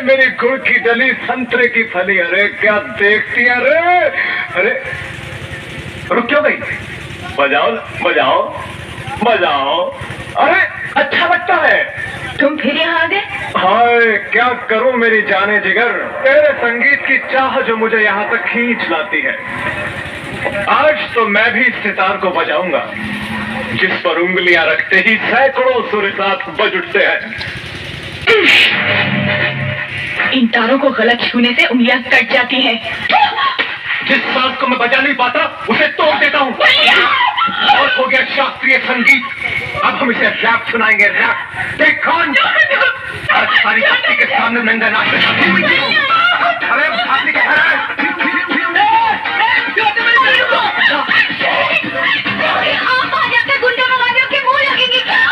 मेरी गुड़ की डली संतरे की फली, अरे क्या देखती है, अरे अरे रुक क्यों गई? बजाओ बजाओ बजाओ, अरे अच्छा लगता है। तुम फिर यहाँ आ गए? हाय क्या करूं मेरी जाने जिगर, तेरे संगीत की चाह जो मुझे यहाँ तक खींच लाती है। आज तो मैं भी इस सितार को बजाऊंगा जिस पर उंगलियां रखते ही सैकड़ों सुर साथ बज उठते हैं। इन तारों को गलत छूने से उंगलियां कट जाती हैं। जिस सांस को मैं बजा नहीं पाता उसे तोड़ देता हूँ। और हो गया शास्त्रीय संगीत, अब हम इसे रैप सुनाएंगे, रैप। देख कौन आज सारी शक्ति के सामने नंगा नाच अरे छाती के गुंडे मवालियों के मुंह लगेंगे क्या?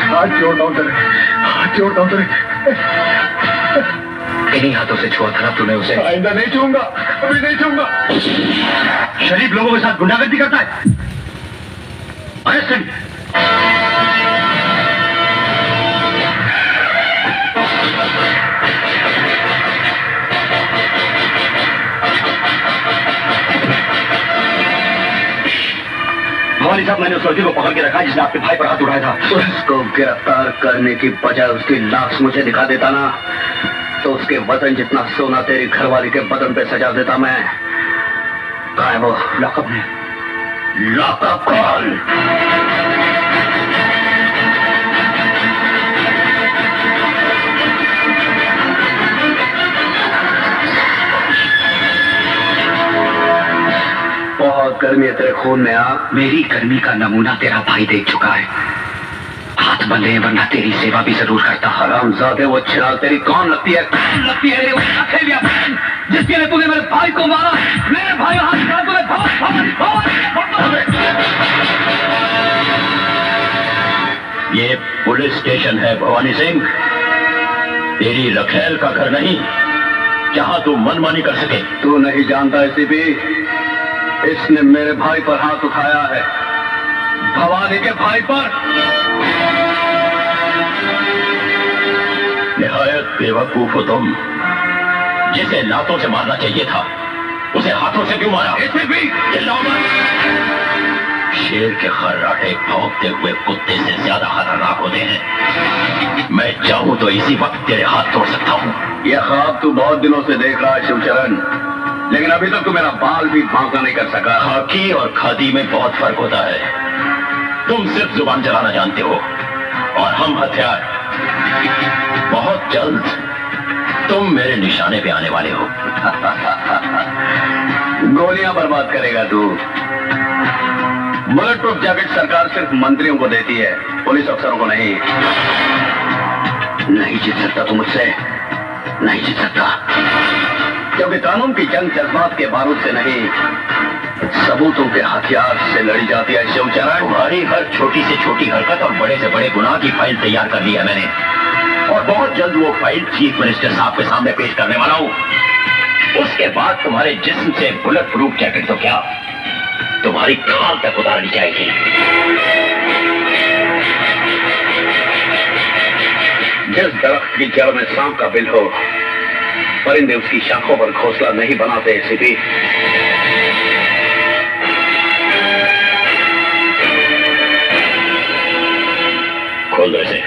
हाथ जोड़ता हूँ तेरे, हाथ जोड़ता हूँ तेरे। इन्हीं हाथों से छुआ था तूने उसे। आइंदा नहीं छूऊंगा, अभी नहीं छूऊंगा। शरीफ लोगों के साथ गुंडागर्दी करता है। अरे सिंह, मौली साहब, मैंने उस लड़के को पकड़ के रखा जिसने आपके भाई पर हाथ उठाया था। उसको गिरफ्तार करने की बजाय उसकी लाश मुझे दिखा देता ना, तो उसके वजन जितना सोना तेरी घरवाली के बदन पे सजा देता मैं। कहाँ है वो? लॉकअप में। लॉकअप कौन? बहुत गर्मी है तेरे खून में। मेरी गर्मी का नमूना तेरा भाई देख चुका है। हाथ बंधे हैं वरना तेरी सेवा भी जरूर करता। हरामजादे, वो चिराग तेरी कौन लगती है? कौन लगती है जिसके लिए तूने मेरे भाई को मारा? मेरे भाई हाथ तूने बहुत स्टेशन है भवानी सिंह, तेरी रखेल का घर नहीं जहां तू मनमानी कर सके। तू नहीं जानता एसीपी, इसने मेरे भाई पर हाथ उठाया है, भवानी के भाई पर। निहायत बेवकूफ हो तुम। जिसे लातों से मारना चाहिए था उसे हाथों से क्यों मारा? एसीपी चिल्लाओ मत। शेर के खर्राटे भौंकते हुए कुत्ते से ज्यादा खतरनाक होते हैं। मैं चाहूं तो इसी वक्त तेरे हाथ तोड़ सकता हूं। यह ख्वाब तू बहुत दिनों से देख रहा है शिवचरण, लेकिन अभी तक तू मेरा बाल भी बांका नहीं कर सका। खाकी और खादी में बहुत फर्क होता है। तुम सिर्फ जुबान चलाना जानते हो और हम हथियार। बहुत जल्द तुम मेरे निशाने पे आने वाले हो। गोलियां बर्बाद करेगा तू। बुलेट प्रूफ जैकेट सरकार सिर्फ मंत्रियों को देती है, पुलिस अफसरों को नहीं। नहीं जीत सकता तू मुझसे, नहीं जीत सकता, क्योंकि कानून की जंग जज्बात के बारूद से नहीं, सबूतों के हथियार से लड़ी जाती है। शिवचरण, तुम्हारी हर छोटी से छोटी हरकत और बड़े से बड़े गुनाह की फाइल तैयार कर ली है मैंने, और बहुत जल्द वो फाइल चीफ मिनिस्टर साहब के सामने पेश करने वाला हूँ। उसके बाद तुम्हारे जिस्म से बुलेट प्रूफ जैकेट तो क्या, तुम्हारी खाल तक उतारनी चाहिए। जिस दरख्त की जड़ में सांप का बिल हो, परिंदे उसकी शाखों पर घोंसला नहीं बनाते। एसीपी, खोल दो इसे।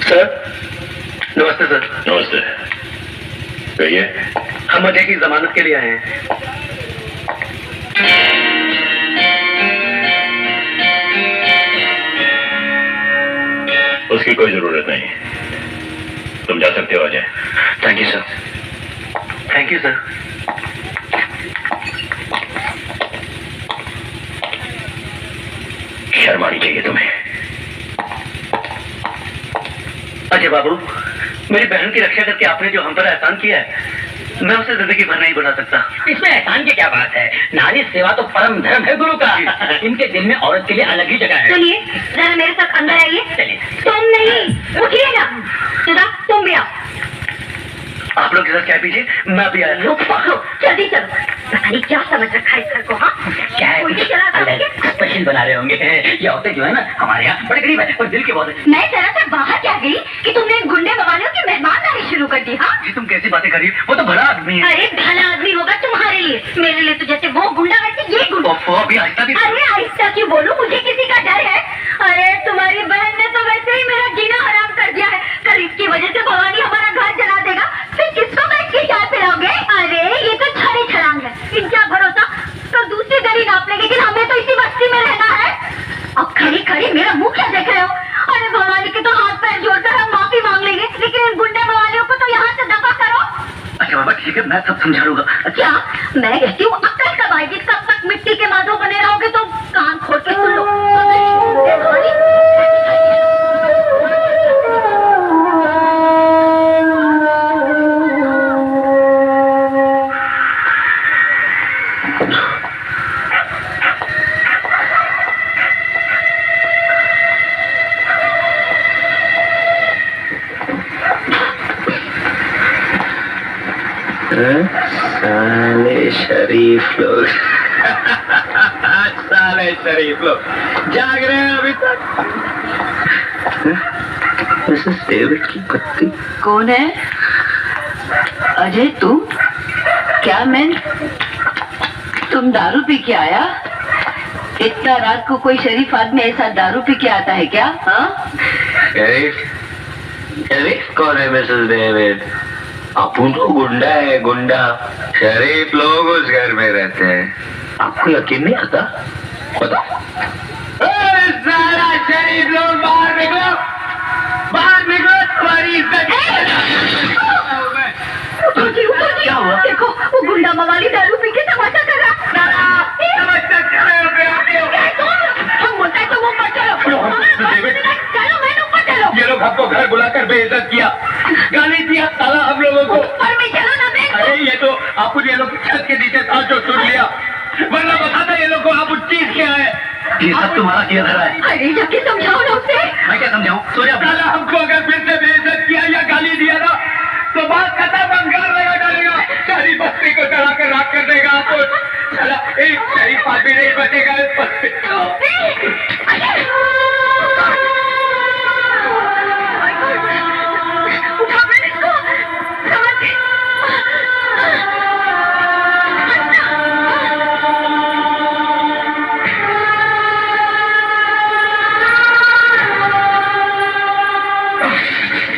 सर नमस्ते। सर नमस्ते, कहिए। हम अजय की जमानत के लिए आए हैं। उसकी कोई जरूरत नहीं, तुम जा सकते हो Ajay. Thank you sir. Thank you sir. शर्म आनी चाहिए तुम्हें। अजय बाबू, मेरी बहन की रक्षा करके आपने जो हम पर एहसान किया है, मैं उसे जिंदगी भर नहीं भुला सकता। इसमें एहसान की क्या बात है? नारी सेवा तो परम धर्म है गुरु का। इनके दिल में औरत के लिए अलग ही जगह है। चलिए जरा मेरे साथ अंदर आइए। चलिए। तुम नहीं, उठिए ना। सुधा, तुम भी आओ। आप लोग इधर चाय पीजिए, मैं भी आया। रुक पकड़ो, जल्दी चलो। पता नहीं क्या समझ रखा है इस घर को। हाँ क्या है? कोई भी चला था मुझे? स्पेशल बना रहे होंगे। ये औरतें जो है ना हमारे यहाँ बड़े गरीब है और दिल के बहुत है। मैं जरा सा बाहर क्या गई कि तुमने गुंडे बवालियों की मेहमानदारी शुरू कर दी। हाँ जी तुम कैसी बातें कर रही हो? वो तो भला आदमी है। अरे भला आदमी होगा तुम्हारे लिए, मेरे लिए तो जैसे वो गुंडा वैसे ये गुंडा। अभी आहिस्ता भी। अरे आहिस्ता क्यों बोलूं, मुझे किसी का डर है? अरे तुम्हारी बहन ने तो वैसे ही मेरा जीना हराम कर दिया है। कल इसकी वजह से भवानी हमारा घर जला देगा, फिर किसको बैठ के चाय पिलाओगे? अरे ये तो छड़े छड़ांग है, इनका भरोसा। कल दूसरी गली नाप लेंगे, लेकिन हमें तो इसी बस्ती में रहना है। अब खड़ी खड़ी मेरा मुंह क्या देख रहे हो? अरे भवानी के तो हाथ पैर जोड़कर हम माफी मांग लेंगे, लेकिन इन गुंडे भवानियों को तो यहाँ से दफा करो। अच्छा बाबा ठीक है, मैं सब समझा लूंगा। क्या मैं कहती हूँ अक्कल कब आएगी? कब तक मिट्टी के माधो बने रहोगे? तो कान खोल के सुन लो। साले शरीफ लोग। साले शरीफ लोग जाग रहे हैं अभी तक। मिसेस डेविड की पत्नी कौन है? अजय तुम? क्या मैं? तुम दारू पी के आया? इतना रात को कोई शरीफ आदमी ऐसा दारू पी के आता है क्या? हाँ? शरीफ? शरीफ कौन है मिसेस डेविड? अपन तो गुंडा है, गुंडा। शरीफ लोग उस घर में रहते हैं। आपको यकीन नहीं आता? बता। सारा शरीफ लोग बाहर निकलो, बाहर निकलो, तुम्हारी इज्जत। क्या हुआ? देखो वो गुंडा मवाली दारू पी के तमाशा कर रहा। हम बोलते हैं तो वो मत चलो। चलो मैंने ऊपर चलो। ये लो लोग हमको घर बुलाकर बेइज्जत किया, गाली दिया साला हम लोगों को। और मैं चलो ना बे। अरे ये तो आपको ये लोग छत के नीचे था जो सुन लिया, वरना बताता ये लोग को आप चीज क्या है। ये सब तुम्हारा किया धरा है। अरे जाके समझाओ ना उसे। मैं क्या समझाऊं? सूर्या साला हमको अगर फिर से बेइज्जत किया या गाली दिया ना तो बात खत्म, अंगार लगा डालेगा, सारी बस्ती को जला कर राख कर देगा आपको। साला एक शरीफ आदमी नहीं बचेगा इस बस्ती। उठा मैंने इसको समझ के।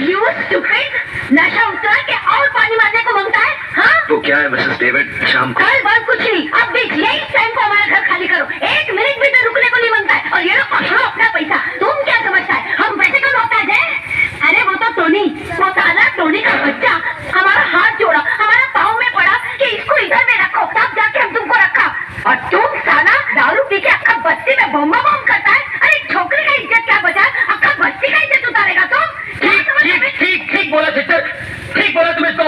You stupid! नशा उतर के और पानी मारने को मांगता है, हाँ? वो क्या है मिसेस डेविड, शाम को कल बात कुछ नहीं, अब देख यही टाइम को हमारा घर खाली करो, 1 मिनट भी तो रुकने को नहीं मांगता है, और ये लोग पकड़ो अपना पैसा। तुम क्या समझता है हम पैसे का मोहताज है? अरे वो तो टोनी, वो साला टोनी का बच्चा हमारा हाथ जोड़ा, हमारा पाँव में पड़ा कि इसको इधर में रखो, तब जाके हम तुमको रखा, और तुम साला दारू पी के अक्का बस्ती में बम करता है। अरे छोकरी का इज्जत क्या बचा, अक्का बस्ती का इज्जत उतारेगा तुम? ठीक बोला सिस्टर, ठीक बोला तुम इसको।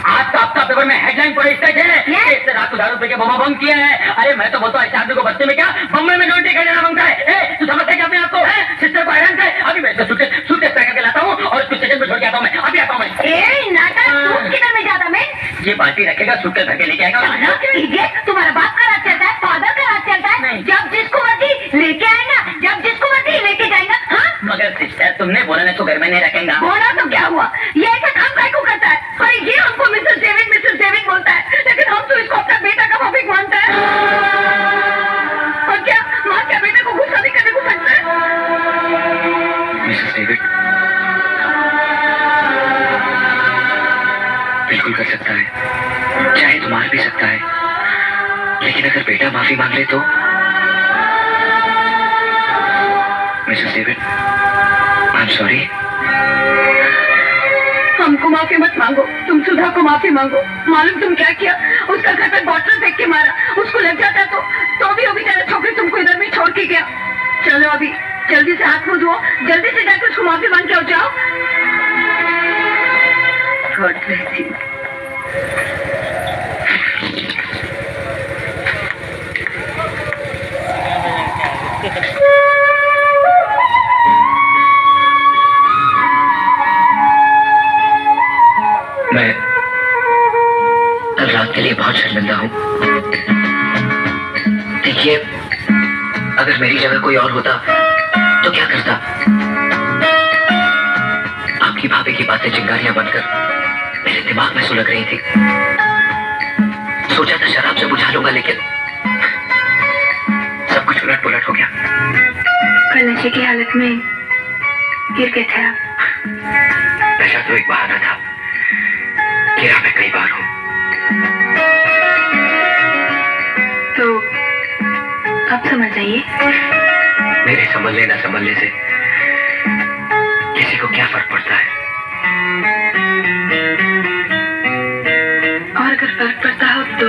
आज तो आपका पेपर में हेडलाइन पूरा इस है कि इससे रात को दारू पी के बम किया है। अरे मैं तो बोलता हूँ ऐसे आदमी को बस्ती में क्या बम्बई में डोंटी कर देना मांगता है। तू समझता है क्या अपने आप को? सिस्टर को हैरान कर, अभी मैं सूटकेस पैक करके लाता हूँ और इसको स्टेशन पे छोड़ के आता हूँ। मैं अभी आता हूँ। मैं नाटक तू किधर में जाता? मैं ये बाल्टी रखेगा, सूटकेस भर के लेके आएगा। तुम्हारा बाप का राज चलता है, फादर का राज चलता है, जब जिसको मर्जी लेके आएगा, जब जिसको मर्जी लेके जाएगा। हाँ मगर सिस्टर तुमने बोला नहीं तो घर में नहीं रखेगा। बोला तो क्या हुआ, ये ऐसा काम काय को करता है? अरे ये हमको मिसेस डेविड बोलता है, लेकिन हम तो इसको अपना बेटा का भाभी मानता है। और क्या माँ क्या बेटे को गुस्सा नहीं करने को सकता है? मिसेस डेविड बिल्कुल कर सकता है, चाहे तो मार भी सकता है, लेकिन अगर बेटा माफी मांग ले तो? Mrs David I am sorry. हमको माफी मत मांगो, तुम सुधा को माफी मांगो। मालूम तुम क्या किया? उसका घर पे बॉटल फेंक के मारा, उसको लग जाता तो भी अभी तेरा छोकरी तुमको इधर में छोड़ के गया। चलो अभी जल्दी से हाथ मुंह धो, जल्दी से जाकर उसको माफी मांग के आओ, जाओ। God bless you. मैं कल रात के लिए बहुत शर्मिंदा हूँ। देखिए अगर मेरी जगह कोई और होता तो क्या करता? आपकी भाभी की बातें चिंगारियां बनकर मेरे दिमाग में सुलग रही थी। सोचा था शराब से बुझा लूंगा, लेकिन सब कुछ उलट पुलट हो गया। कल नशे की हालत में गिर गए थे आप। नशा तो एक बहाना था, गिरा मैं कई बार हूँ। तो अब समझ आइए, मेरे संभलने ना संभलने से किसी को क्या फर्क पड़ता है? और अगर फर्क पड़ता हो तो?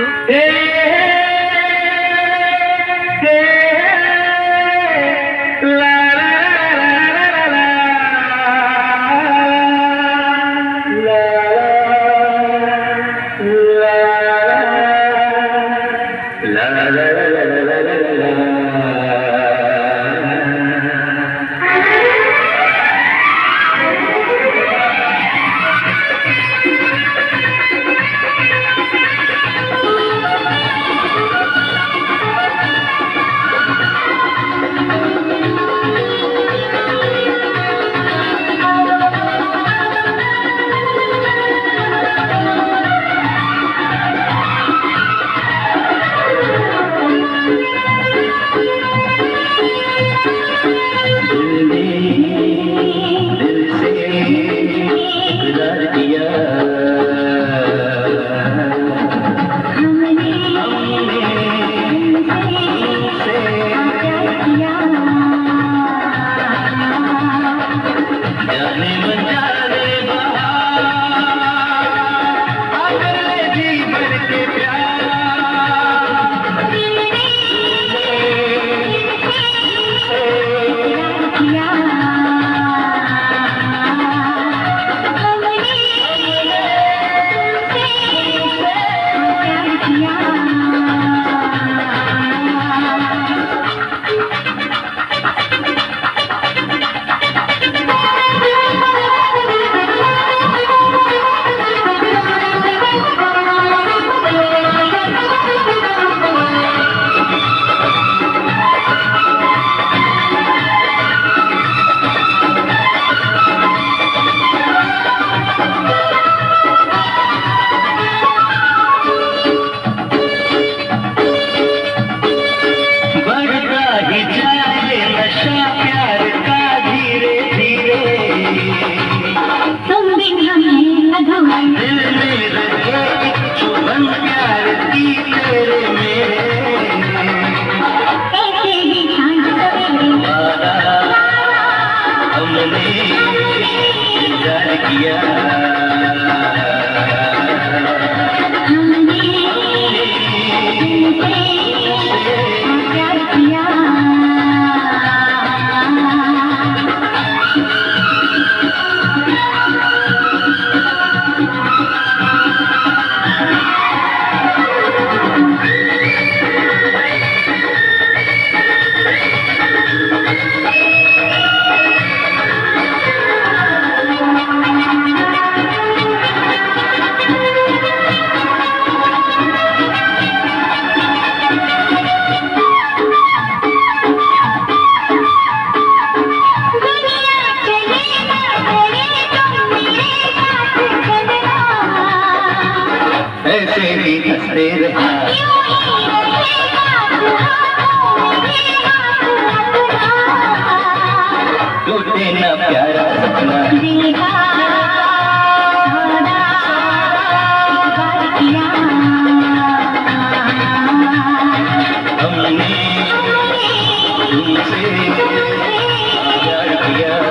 प्यार किया